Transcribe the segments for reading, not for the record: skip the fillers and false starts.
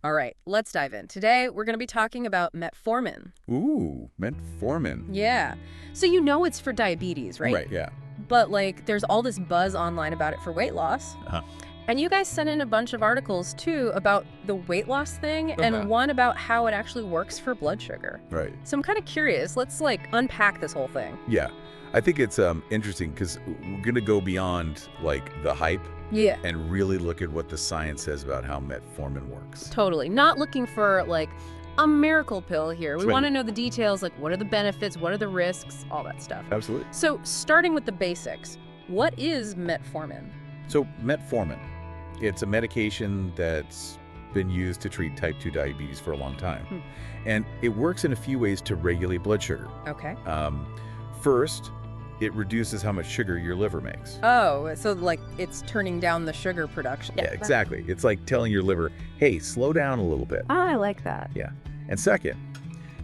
All right, let's dive in. Today, we're going to be talking about metformin. Ooh, metformin. Yeah. So you know it's for diabetes, right? Right, yeah. But, there's all this buzz online about it for weight loss. Uh-huh. And you guys sent in a bunch of articles, too, about the weight loss thing and one about how it actually works for blood sugar. Right. So I'm kind of curious. Let's, unpack this whole thing. Yeah. I think it's interesting because we're going to go beyond, the hype Yeah. and really look at what the science says about how metformin works. Totally. Not looking for, a miracle pill here. We Right. want to know the details, what are the benefits, what are the risks, all that stuff. Absolutely. So starting with the basics, what is metformin? So metformin, it's a medication that's been used to treat type 2 diabetes for a long time. And it works in a few ways to regulate blood sugar. Okay. First, it reduces how much sugar your liver makes. Oh, so it's turning down the sugar production. Yeah, exactly. It's like telling your liver, hey, slow down a little bit. I like that. Yeah. And second,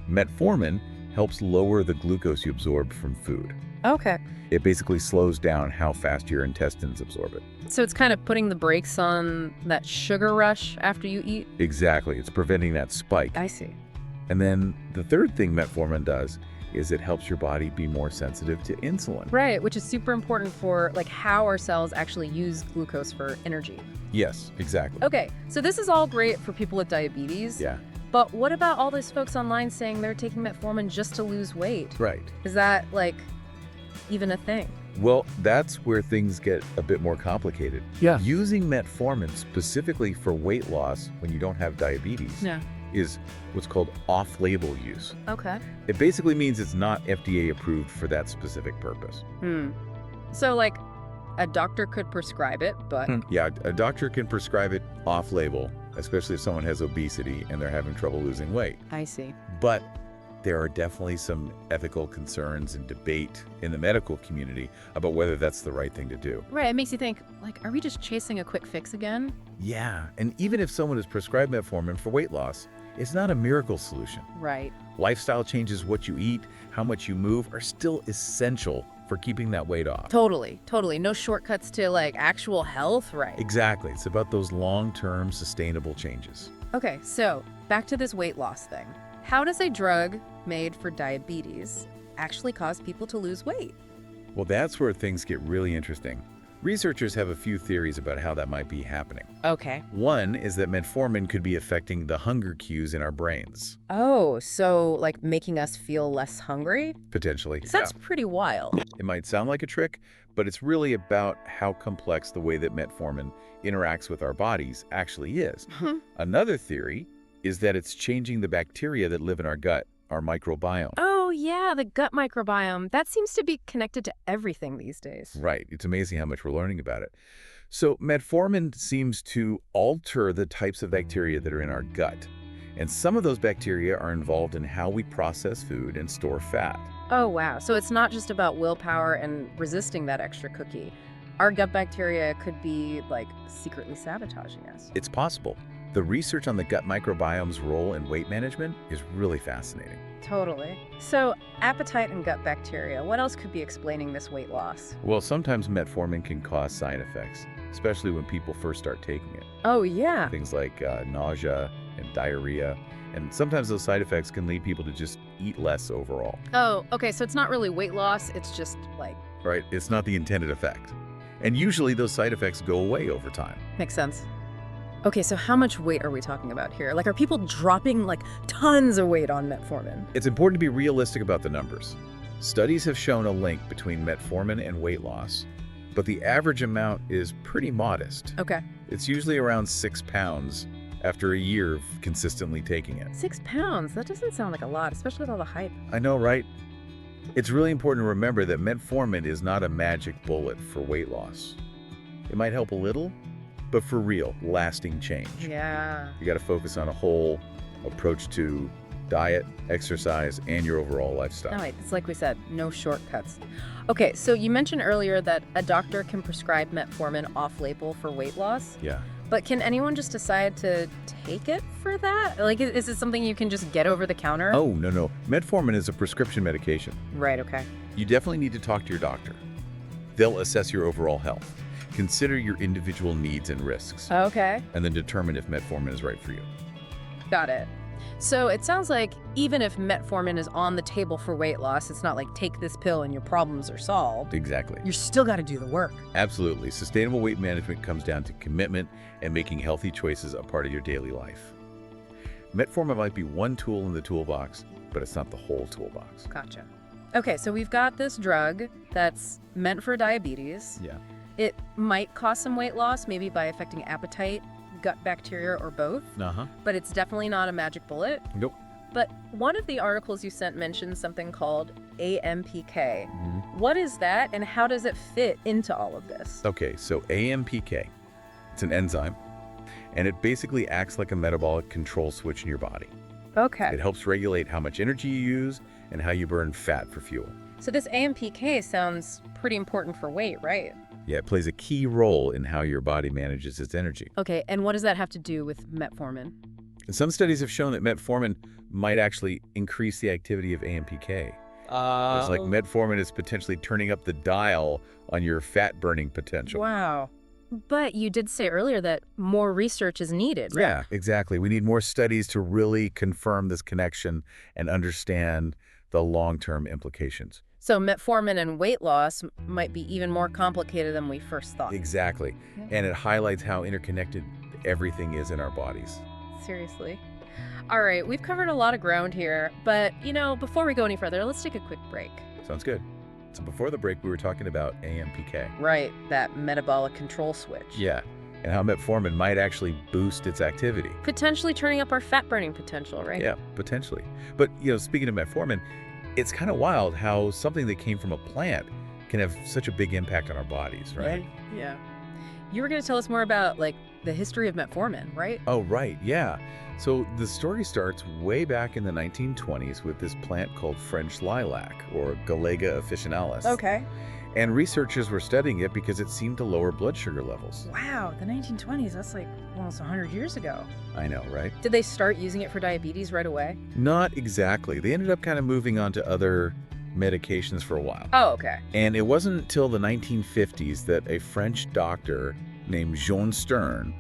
metformin helps lower the glucose you absorb from food. Okay. It basically slows down how fast your intestines absorb it. So it's kind of putting the brakes on that sugar rush after you eat? Exactly. It's preventing that spike. I see. And then the third thing metformin does is it helps your body be more sensitive to insulin. Right, which is super important for how our cells actually use glucose for energy. Yes, exactly. Okay, so this is all great for people with diabetes. Yeah, But what about all those folks online saying they're taking metformin just to lose weight? right. Is that, even a thing? Well, that's where things get a bit more complicated. Yeah. Using metformin specifically for weight loss when you don't have diabetes Yeah. is what's called off-label use. Okay. It basically means it's not FDA approved for that specific purpose. So, a doctor could prescribe it, but... Yeah, a doctor can prescribe it off-label, especially if someone has obesity and they're having trouble losing weight. I see. But there are definitely some ethical concerns and debate in the medical community about whether that's the right thing to do. Right, it makes you think, are we just chasing a quick fix again? Yeah, and even if someone is prescribed metformin for weight loss, it's not a miracle solution. Right. Lifestyle changes, what you eat, how much you move, are still essential for keeping that weight off. Totally. No shortcuts to, actual health, right? Exactly. It's about those long-term sustainable changes. Okay, so back to this weight loss thing. How does a drug made for diabetes actually cause people to lose weight? Well, that's where things get really interesting. Researchers have a few theories about how that might be happening. Okay. One is that metformin could be affecting the hunger cues in our brains. Oh, so making us feel less hungry? Potentially. So that's pretty wild. It might sound like a trick, but it's really about how complex the way that metformin interacts with our bodies actually is. Another theory is that it's changing the bacteria that live in our gut, our microbiome. Oh, yeah, the gut microbiome. That seems to be connected to everything these days. Right. It's amazing how much we're learning about it. So metformin seems to alter the types of bacteria that are in our gut. And some of those bacteria are involved in how we process food and store fat. Oh, wow. So it's not just about willpower and resisting that extra cookie. Our gut bacteria could be, secretly sabotaging us. It's possible. The research on the gut microbiome's role in weight management is really fascinating. Totally. So appetite and gut bacteria, what else could be explaining this weight loss? Well, sometimes metformin can cause side effects, especially when people first start taking it. Oh, yeah. Things like nausea and diarrhea. And sometimes those side effects can lead people to just eat less overall. Oh, okay. So it's not really weight loss. It's just Right? It's not the intended effect. And usually those side effects go away over time. makes sense. Okay, so how much weight are we talking about here? Are people dropping tons of weight on metformin? It's important to be realistic about the numbers. Studies have shown a link between metformin and weight loss, but the average amount is pretty modest. Okay. It's usually around 6 pounds after a year of consistently taking it. 6 pounds? That doesn't sound like a lot, especially with all the hype. I know, right? It's really important to remember that metformin is not a magic bullet for weight loss. It might help a little, but for real, lasting change. Yeah. You got to focus on a whole approach to diet, exercise, and your overall lifestyle. No, it's like we said, no shortcuts. Okay, so you mentioned earlier that a doctor can prescribe metformin off-label for weight loss. Yeah. But can anyone just decide to take it for that? Is it something you can just get over the counter? Oh, no. Metformin is a prescription medication. Right, okay. You definitely need to talk to your doctor. They'll assess your overall health, consider your individual needs and risks, Okay. and then determine if metformin is right for you. Got it. So it sounds like even if metformin is on the table for weight loss, it's not like take this pill and your problems are solved. Exactly. You still got to do the work. Absolutely. Sustainable weight management comes down to commitment and making healthy choices a part of your daily life. Metformin might be one tool in the toolbox, but it's not the whole toolbox. Gotcha. Okay, so we've got this drug that's meant for diabetes. Yeah. It might cause some weight loss, maybe by affecting appetite, gut bacteria, or both. Uh-huh. But it's definitely not a magic bullet. Nope. But one of the articles you sent mentioned something called AMPK. Mhm. What is that, and how does it fit into all of this? Okay, so AMPK, it's an enzyme, and it basically acts like a metabolic control switch in your body. Okay. It helps regulate how much energy you use and how you burn fat for fuel. So this AMPK sounds pretty important for weight, right? Yeah, it plays a key role in how your body manages its energy. Okay, and what does that have to do with metformin? And some studies have shown that metformin might actually increase the activity of AMPK. It's like metformin is potentially turning up the dial on your fat-burning potential. Wow. But you did say earlier that more research is needed, right? Yeah, exactly. We need more studies to really confirm this connection and understand the long-term implications. So metformin and weight loss might be even more complicated than we first thought. Exactly. Yeah. And it highlights how interconnected everything is in our bodies. Seriously. All right, we've covered a lot of ground here, but, before we go any further, let's take a quick break. Sounds good. So before the break, we were talking about AMPK. Right, that metabolic control switch. Yeah, and how metformin might actually boost its activity. Potentially turning up our fat-burning potential, right? Yeah, potentially. But, speaking of metformin, it's kind of wild how something that came from a plant can have such a big impact on our bodies, right? Yeah. You were going to tell us more about, the history of metformin, right? Oh, right, yeah. So the story starts way back in the 1920s with this plant called French lilac, or Galega officinalis. Okay. And researchers were studying it because it seemed to lower blood sugar levels. Wow, the 1920s, that's almost 100 years ago. I know, right? Did they start using it for diabetes right away? Not exactly. They ended up kind of moving on to other medications for a while. Oh, okay. And it wasn't until the 1950s that a French doctor named Jean Stern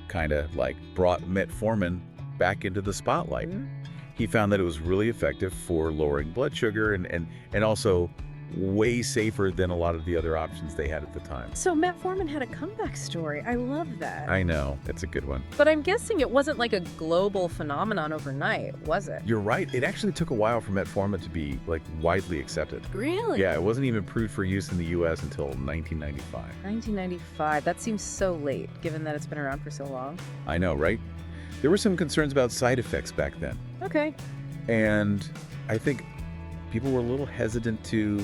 kind of brought metformin back into the spotlight. Mhm. He found that it was really effective for lowering blood sugar and also way safer than a lot of the other options they had at the time. So metformin had a comeback story. I love that. I know, it's a good one. But I'm guessing it wasn't a global phenomenon overnight, was it? You're right, it actually took a while for metformin to be widely accepted. Really? Yeah, it wasn't even approved for use in the US until 1995. 1995. That seems so late, given that it's been around for so long. I know, right? There were some concerns about side effects back then. Okay. And I think people were a little hesitant to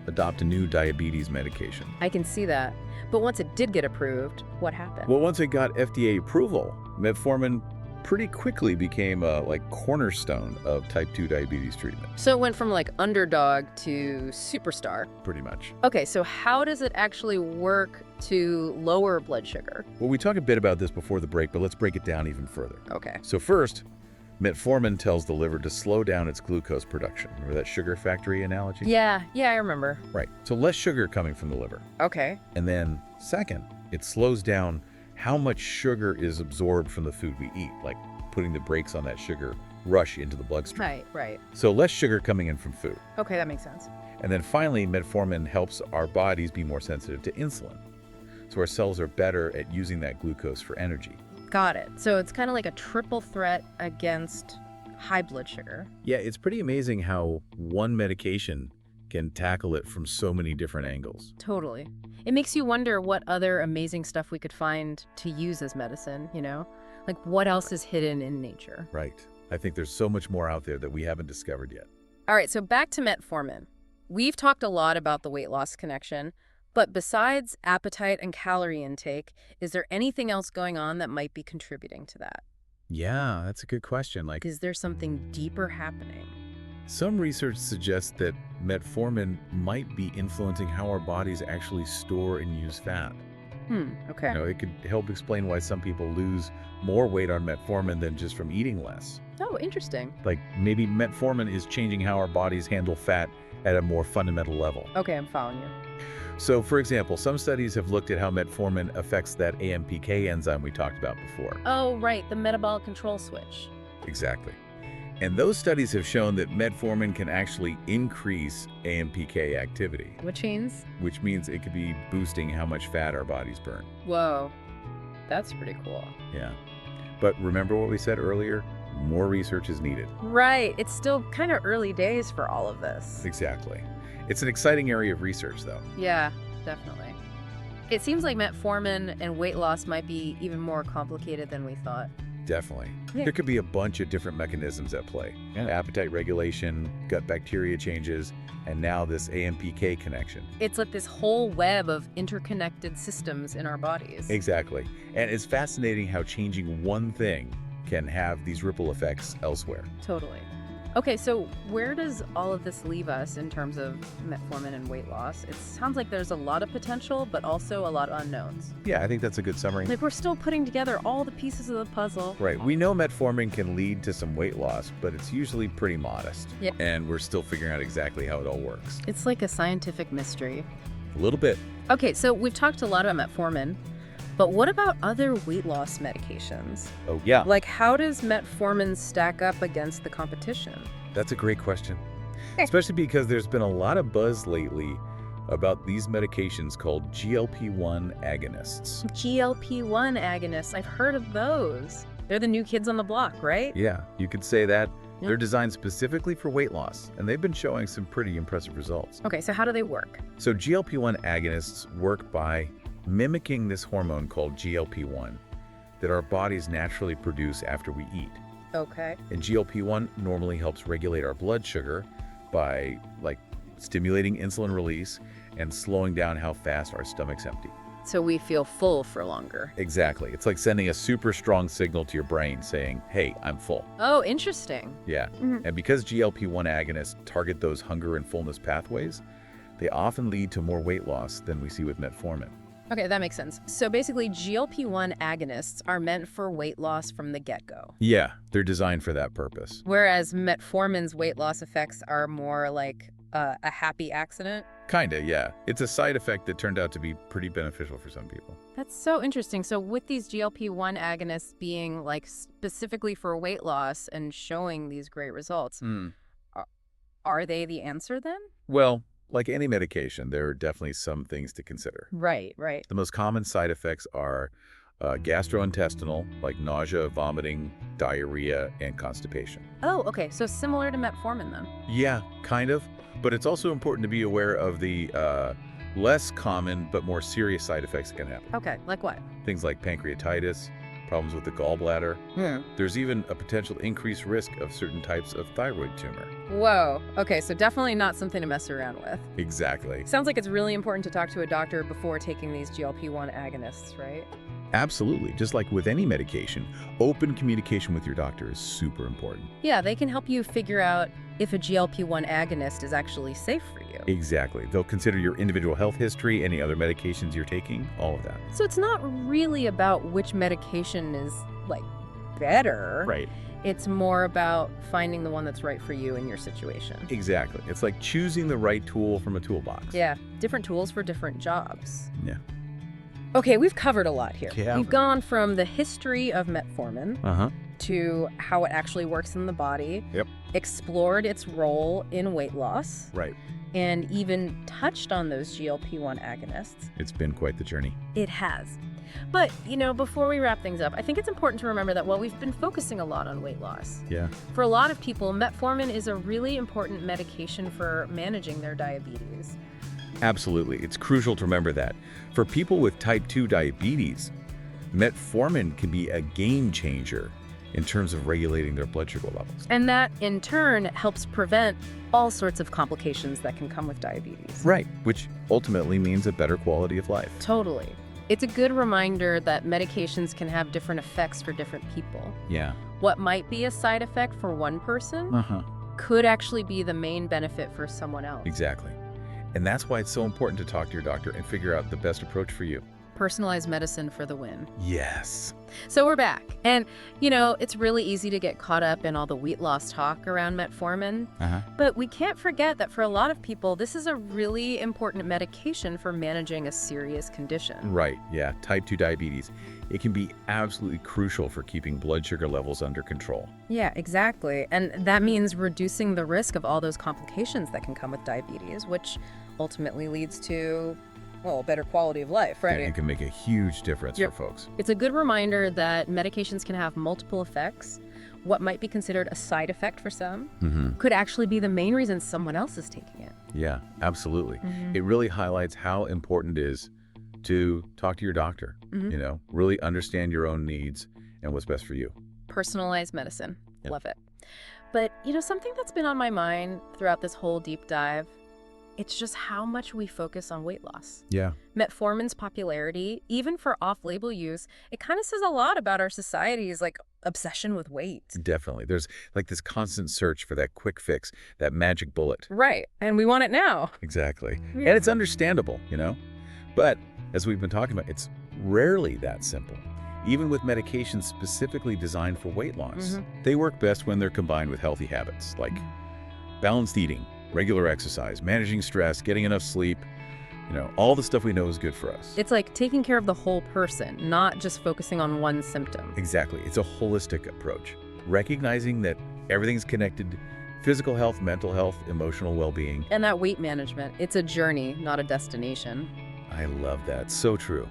adopt a new diabetes medication. I can see that. But once it did get approved, what happened? Well, once it got FDA approval, metformin pretty quickly became a cornerstone of type 2 diabetes treatment. So it went from underdog to superstar. Pretty much. Okay, so how does it actually work to lower blood sugar? Well, we talked a bit about this before the break, but let's break it down even further. Okay. So first, metformin tells the liver to slow down its glucose production. Remember that sugar factory analogy? Yeah, I remember. Right. So less sugar coming from the liver. Okay. And then second, it slows down how much sugar is absorbed from the food we eat, putting the brakes on that sugar rush into the bloodstream. Right. So less sugar coming in from food. Okay, that makes sense. And then finally, metformin helps our bodies be more sensitive to insulin. So our cells are better at using that glucose for energy. Got it. So it's kind of like a triple threat against high blood sugar. Yeah, it's pretty amazing how one medication can tackle it from so many different angles. Totally. It makes you wonder what other amazing stuff we could find to use as medicine, what else is hidden in nature. Right. I think there's so much more out there that we haven't discovered yet. All right, so back to metformin. We've talked a lot about the weight loss connection, but besides appetite and calorie intake, is there anything else going on that might be contributing to that? Yeah, that's a good question. Is there something deeper happening? Some research suggests that metformin might be influencing how our bodies actually store and use fat. Okay. It could help explain why some people lose more weight on metformin than just from eating less. Oh, interesting. Maybe metformin is changing how our bodies handle fat at a more fundamental level. Okay, I'm following you. So, for example, some studies have looked at how metformin affects that AMPK enzyme we talked about before. Oh, right, the metabolic control switch. Exactly. And those studies have shown that metformin can actually increase AMPK activity, Which means? which means it could be boosting how much fat our bodies burn. Whoa, that's pretty cool. Yeah. But remember what we said earlier? More research is needed. Right, it's still kind of early days for all of this. Exactly. It's an exciting area of research, though. Yeah, definitely. It seems like metformin and weight loss might be even more complicated than we thought. Definitely. Yeah. There could be a bunch of different mechanisms at play. Appetite regulation, gut bacteria changes, and now this AMPK connection. It's like this whole web of interconnected systems in our bodies. Exactly. And it's fascinating how changing one thing can have these ripple effects elsewhere. Totally. Okay, so where does all of this leave us in terms of metformin and weight loss? It sounds like there's a lot of potential, but also a lot of unknowns. Yeah, I think that's a good summary. Like we're still putting together all the pieces of the puzzle. Right. We know metformin can lead to some weight loss, but it's usually pretty modest. Yeah. And we're still figuring out exactly how it all works. It's like a scientific mystery. A little bit. Okay, so we've talked a lot about metformin, but what about other weight loss medications? Oh, yeah. Like how does metformin stack up against the competition? That's a great question. Especially because there's been a lot of buzz lately about these medications called GLP-1 agonists. GLP-1 agonists, I've heard of those. They're the new kids on the block, right? Yeah, you could say that. Yeah. They're designed specifically for weight loss, and they've been showing some pretty impressive results. Okay, so how do they work? So GLP-1 agonists work by mimicking this hormone called GLP-1 that our bodies naturally produce after we eat. Okay. And GLP-1 normally helps regulate our blood sugar by stimulating insulin release and slowing down how fast our stomach's empty. So we feel full for longer. Exactly. It's like sending a super strong signal to your brain saying, hey, I'm full. Oh, interesting. Yeah. And because GLP-1 agonists target those hunger and fullness pathways, they often lead to more weight loss than we see with metformin. Okay, that makes sense. So basically, GLP-1 agonists are meant for weight loss from the get-go. Yeah, they're designed for that purpose. Whereas metformin's weight loss effects are more like a happy accident. Kinda, yeah. It's a side effect that turned out to be pretty beneficial for some people. That's so interesting. So with these GLP-1 agonists being like specifically for weight loss and showing these great results, are they the answer then? Well, like any medication, there are definitely some things to consider. Right, right. The most common side effects are gastrointestinal, like nausea, vomiting, diarrhea, and constipation. Oh, okay. So similar to metformin then. Yeah, kind of. But it's also important to be aware of the less common but more serious side effects that can happen. Okay, like what? Things like pancreatitis, problems with the gallbladder. There's even a potential increased risk of certain types of thyroid tumor. Whoa. Okay, so definitely not something to mess around with. Exactly. Sounds like it's really important to talk to a doctor before taking these GLP-1 agonists, right? Absolutely. Just like with any medication, open communication with your doctor is super important. Yeah, they can help you figure out if a GLP-1 agonist is actually safe for you. Exactly. They'll consider your individual health history, any other medications you're taking, all of that. So it's not really about which medication is, like, better. Right. It's more about finding the one that's right for you in your situation. Exactly. It's like choosing the right tool from a toolbox. Yeah, different tools for different jobs. Yeah. Okay, we've covered a lot here. Yeah. We've gone from the history of metformin Uh-huh. to how it actually works in the body, Yep. explored its role in weight loss, Right. and even touched on those GLP-1 agonists. It's been quite the journey. It has. But, before we wrap things up, I think it's important to remember that while we've been focusing a lot on weight loss, Yeah. for a lot of people, metformin is a really important medication for managing their diabetes. Absolutely. It's crucial to remember that. For people with type 2 diabetes, metformin can be a game changer in terms of regulating their blood sugar levels. And that, in turn, helps prevent all sorts of complications that can come with diabetes. Right, which ultimately means a better quality of life. Totally. It's a good reminder that medications can have different effects for different people. Yeah. What might be a side effect for one person Uh-huh. could actually be the main benefit for someone else. Exactly. And that's why it's so important to talk to your doctor and figure out the best approach for you. Personalized medicine for the win. Yes. So we're back. And, it's really easy to get caught up in all the weight loss talk around metformin. Uh-huh. But we can't forget that for a lot of people, this is a really important medication for managing a serious condition. Right, yeah. Type 2 diabetes. It can be absolutely crucial for keeping blood sugar levels under control. Yeah, exactly. And that means reducing the risk of all those complications that can come with diabetes, which ultimately leads to, well, better quality of life, right? And it can make a huge difference Yep. for folks. It's a good reminder that medications can have multiple effects. What might be considered a side effect for some could actually be the main reason someone else is taking it. Yeah, absolutely. It really highlights how important it is to talk to your doctor, really understand your own needs and what's best for you. Personalized medicine. Yep. Love it. But, something that's been on my mind throughout this whole deep dive, it's just how much we focus on weight loss. Yeah. Metformin's popularity, even for off-label use, it kind of says a lot about our society's, obsession with weight. Definitely. There's this constant search for that quick fix, that magic bullet. Right. And we want it now. Exactly. Yeah. And it's understandable, But as we've been talking about, it's rarely that simple. Even with medications specifically designed for weight loss, they work best when they're combined with healthy habits like balanced eating, regular exercise, managing stress, getting enough sleep, all the stuff we know is good for us. It's like taking care of the whole person, not just focusing on one symptom. Exactly. It's a holistic approach, recognizing that everything's connected: physical health, mental health, emotional well-being. And that weight management, it's a journey, not a destination. I love that. So true.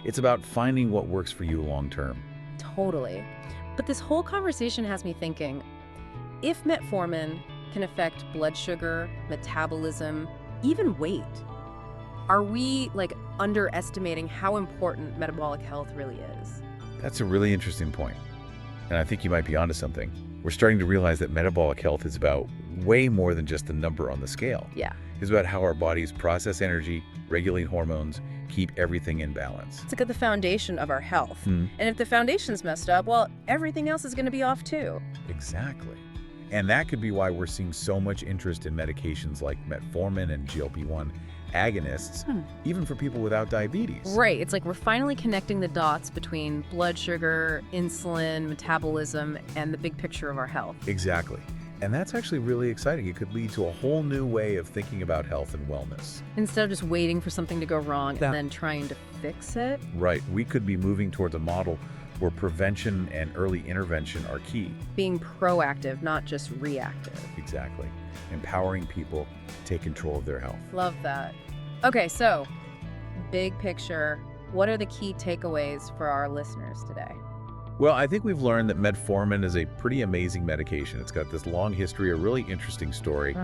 It's about finding what works for you long-term. Totally. But this whole conversation has me thinking, if metformin can affect blood sugar, metabolism, even weight, are we underestimating how important metabolic health really is? That's a really interesting point. And I think you might be onto something. We're starting to realize that metabolic health is about way more than just the number on the scale. Yeah. It's about how our bodies process energy, regulate hormones, keep everything in balance. It's the foundation of our health. And if the foundation's messed up, well, everything else is going to be off too. Exactly. And that could be why we're seeing so much interest in medications like metformin and GLP-1 agonists, even for people without diabetes. Right. It's like we're finally connecting the dots between blood sugar, insulin, metabolism, and the big picture of our health. Exactly. And that's actually really exciting. It could lead to a whole new way of thinking about health and wellness. Instead of just waiting for something to go wrong and then trying to fix it. Right. We could be moving towards a model where prevention and early intervention are key. Being proactive, not just reactive. Exactly. Empowering people to take control of their health. Love that. Okay, so big picture, what are the key takeaways for our listeners today? Well, I think we've learned that metformin is a pretty amazing medication. It's got this long history, a really interesting story.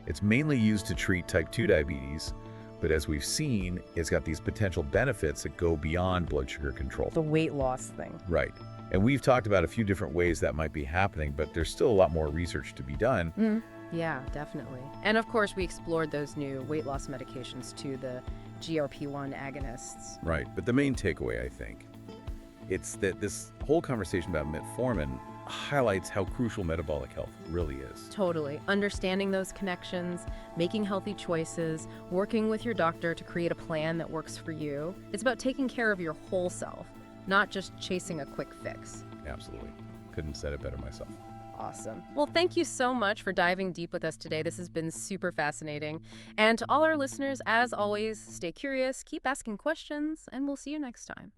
It's mainly used to treat type 2 diabetes, but as we've seen, it's got these potential benefits that go beyond blood sugar control. The weight loss thing. Right. And we've talked about a few different ways that might be happening, but there's still a lot more research to be done. Yeah, definitely. And of course, we explored those new weight loss medications too, the GLP-1 agonists. Right. But the main takeaway, I think, it's that this whole conversation about metformin highlights how crucial metabolic health really is. Totally. Understanding those connections, making healthy choices, working with your doctor to create a plan that works for you. It's about taking care of your whole self, not just chasing a quick fix. Absolutely. Couldn't have said it better myself. Awesome. Well, thank you so much for diving deep with us today. This has been super fascinating. And to all our listeners, as always, stay curious, keep asking questions, and we'll see you next time.